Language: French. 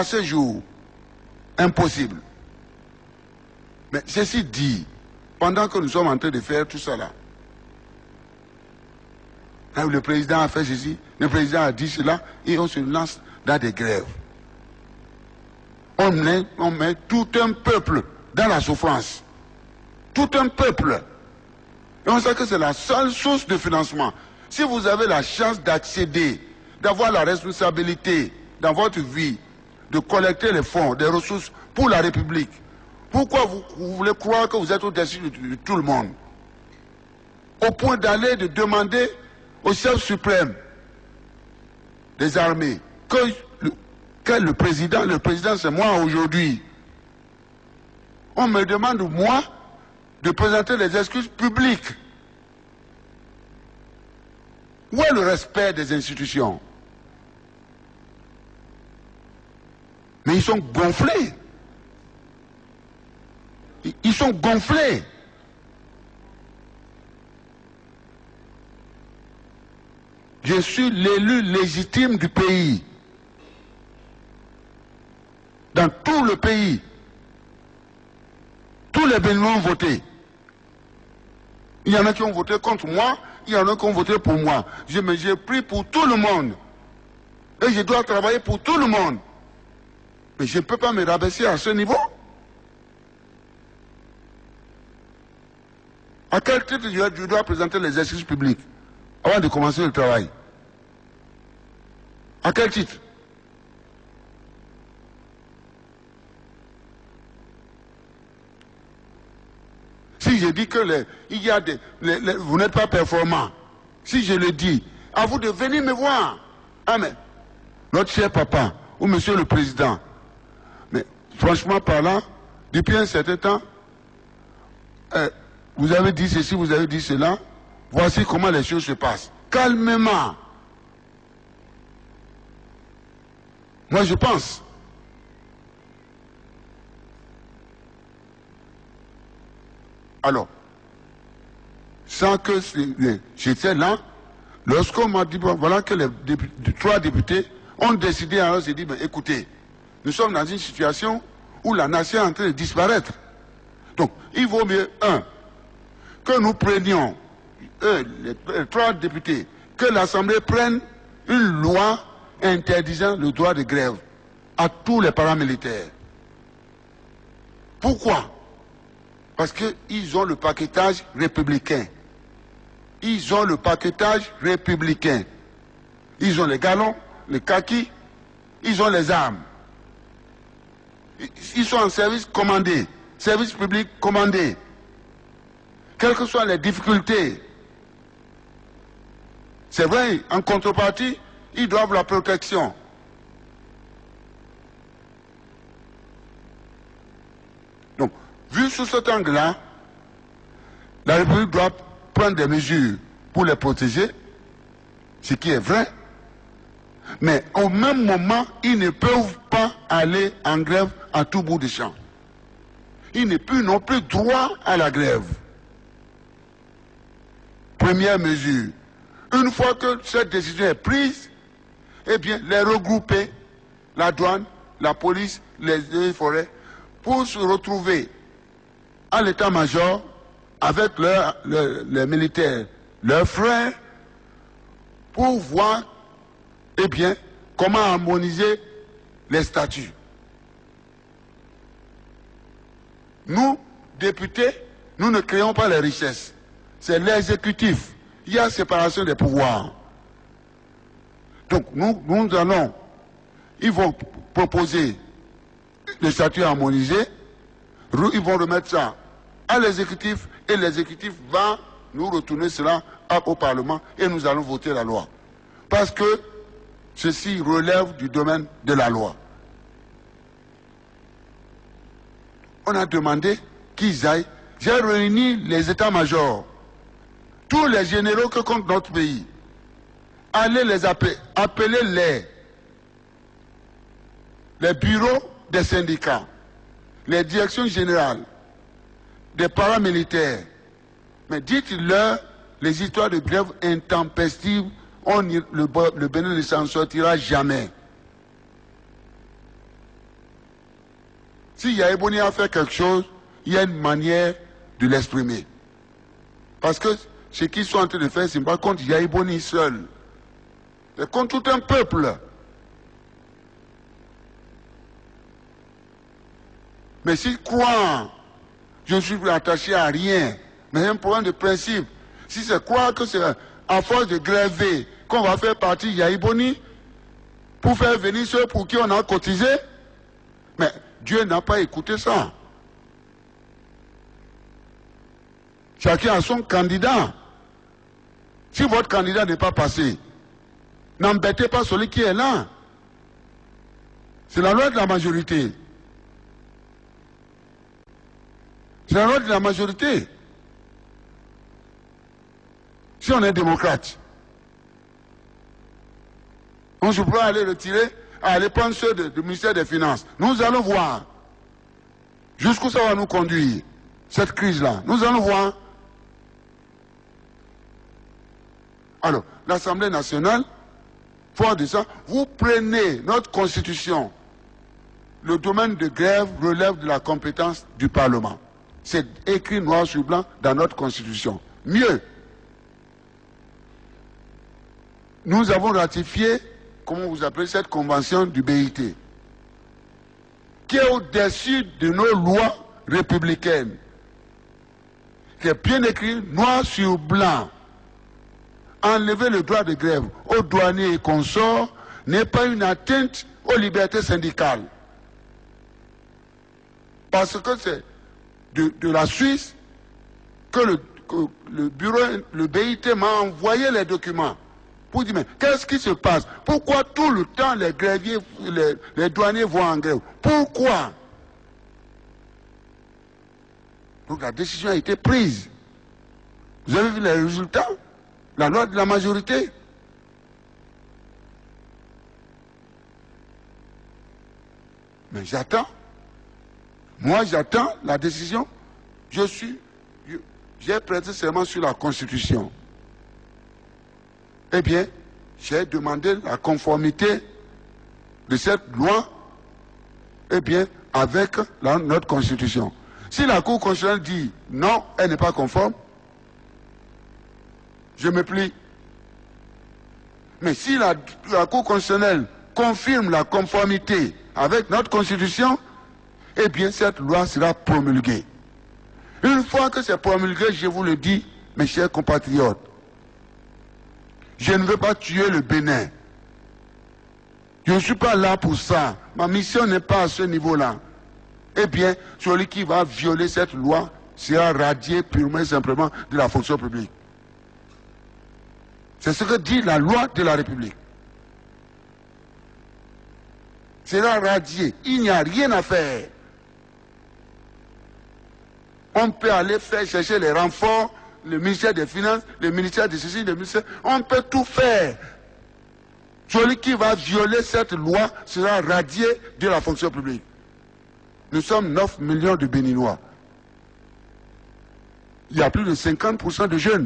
à ce jour, impossible. Mais ceci dit, pendant que nous sommes en train de faire tout ça là, le président a fait ceci, le président a dit cela, et on se lance dans des grèves. On met tout un peuple dans la souffrance. Tout un peuple. Et on sait que c'est la seule source de financement. Si vous avez la chance d'accéder, d'avoir la responsabilité dans votre vie, de collecter les fonds, des ressources pour la République, pourquoi vous voulez croire que vous êtes au-dessus de tout le monde? Au point d'aller de demander au chef suprême des armées que le président c'est moi aujourd'hui. On me demande, moi, de présenter des excuses publiques. Où est le respect des institutions? Mais ils sont gonflés. Ils sont gonflés. Je suis l'élu légitime du pays. Dans tout le pays, tous les Béninois ont voté. Il y en a qui ont voté contre moi, il y en a qui ont voté pour moi. J'ai pris pour tout le monde. Et je dois travailler pour tout le monde. Mais je ne peux pas me rabaisser à ce niveau. À quel titre je dois présenter les excuses publiques avant de commencer le travail? À quel titre? Si je dis que vous n'êtes pas performant, si je le dis, à vous de venir me voir. Ah mais, notre cher papa, ou monsieur le président, mais franchement parlant, depuis un certain temps, vous avez dit ceci, vous avez dit cela, voici comment les choses se passent. Calmement. Moi je pense. Alors, sans que j'étais là, lorsqu'on m'a dit, bon, voilà que les 3 députés ont décidé, alors j'ai dit, ben, écoutez, nous sommes dans une situation où la nation est en train de disparaître. Donc, il vaut mieux, que nous prenions, les 3 députés, que l'Assemblée prenne une loi interdisant le droit de grève à tous les paramilitaires. Pourquoi? Parce qu'ils ont le paquetage républicain. Ils ont le paquetage républicain. Ils ont les galons, les kakis, ils ont les armes. Ils sont en service commandé, service public commandé. Quelles que soient les difficultés, c'est vrai, en contrepartie, ils doivent la protection. Donc, vu sous cet angle-là, la République doit prendre des mesures pour les protéger, ce qui est vrai, mais au même moment, ils ne peuvent pas aller en grève à tout bout de champ. Ils n'ont plus droit à la grève. Première mesure. Une fois que cette décision est prise, eh bien, les regrouper, la douane, la police, les forêts, pour se retrouver à l'état-major avec les militaires, leurs frères, pour voir, eh bien, comment harmoniser les statuts. Nous, députés, nous ne créons pas les richesses. C'est l'exécutif. Il y a séparation des pouvoirs. Donc, nous allons, ils vont proposer le statut harmonisé, ils vont remettre ça à l'exécutif, et l'exécutif va nous retourner cela au Parlement, et nous allons voter la loi. Parce que ceci relève du domaine de la loi. On a demandé qu'ils aillent. J'ai réuni les états-majors, tous les généraux que compte notre pays. Allez les appeler, appelez les bureaux des syndicats, les directions générales, des paramilitaires. Mais dites-leur les histoires de grève intempestives, le Bénin ne s'en sortira jamais. Si Yaïboni a fait quelque chose, il y a une manière de l'exprimer. Parce que ce qu'ils sont en train de faire, ce n'est pas contre Yaïboni seul. C'est contre tout un peuple. Mais s'ils croient, je ne suis attaché à rien, mais un problème de principe. Si c'est croire que c'est à force de gréver qu'on va faire partie Yaïboni pour faire venir ceux pour qui on a cotisé, mais Dieu n'a pas écouté ça. Chacun a son candidat. Si votre candidat n'est pas passé, n'embêtez pas celui qui est là. C'est la loi de la majorité. C'est la loi de la majorité. Si on est démocrate, on se pourra aller retirer, aller prendre ceux du ministère des Finances. Nous allons voir jusqu'où ça va nous conduire, cette crise-là. Nous allons voir. Alors, l'Assemblée nationale, fort de ça, vous prenez notre constitution. Le domaine de grève relève de la compétence du Parlement. C'est écrit noir sur blanc dans notre constitution. Mieux, nous avons ratifié, comment vous appelez cette convention du BIT, qui est au-dessus de nos lois républicaines, qui est bien écrit noir sur blanc. Enlever le droit de grève aux douaniers et consorts n'est pas une atteinte aux libertés syndicales. Parce que c'est de la Suisse que le bureau, le BIT m'a envoyé les documents pour dire, mais qu'est-ce qui se passe? Pourquoi tout le temps les gréviers, les douaniers vont en grève? Pourquoi? Donc la décision a été prise. Vous avez vu les résultats? La loi de la majorité. Mais j'attends. Moi, j'attends la décision. J'ai prêté serment sur la Constitution. Eh bien, j'ai demandé la conformité de cette loi, eh bien, avec notre Constitution. Si la Cour constitutionnelle dit non, elle n'est pas conforme, je me plie. Mais si la Cour constitutionnelle confirme la conformité avec notre Constitution, eh bien cette loi sera promulguée. Une fois que c'est promulgué, je vous le dis, mes chers compatriotes, je ne veux pas tuer le Bénin. Je ne suis pas là pour ça. Ma mission n'est pas à ce niveau-là. Eh bien, celui qui va violer cette loi sera radié purement et simplement de la fonction publique. C'est ce que dit la loi de la République. Sera radié. Il n'y a rien à faire. On peut aller faire chercher les renforts, le ministère des Finances, le ministère de ceci, le ministère. On peut tout faire. Celui qui va violer cette loi sera radié de la fonction publique. Nous sommes 9 millions de Béninois. Il y a plus de 50% de jeunes.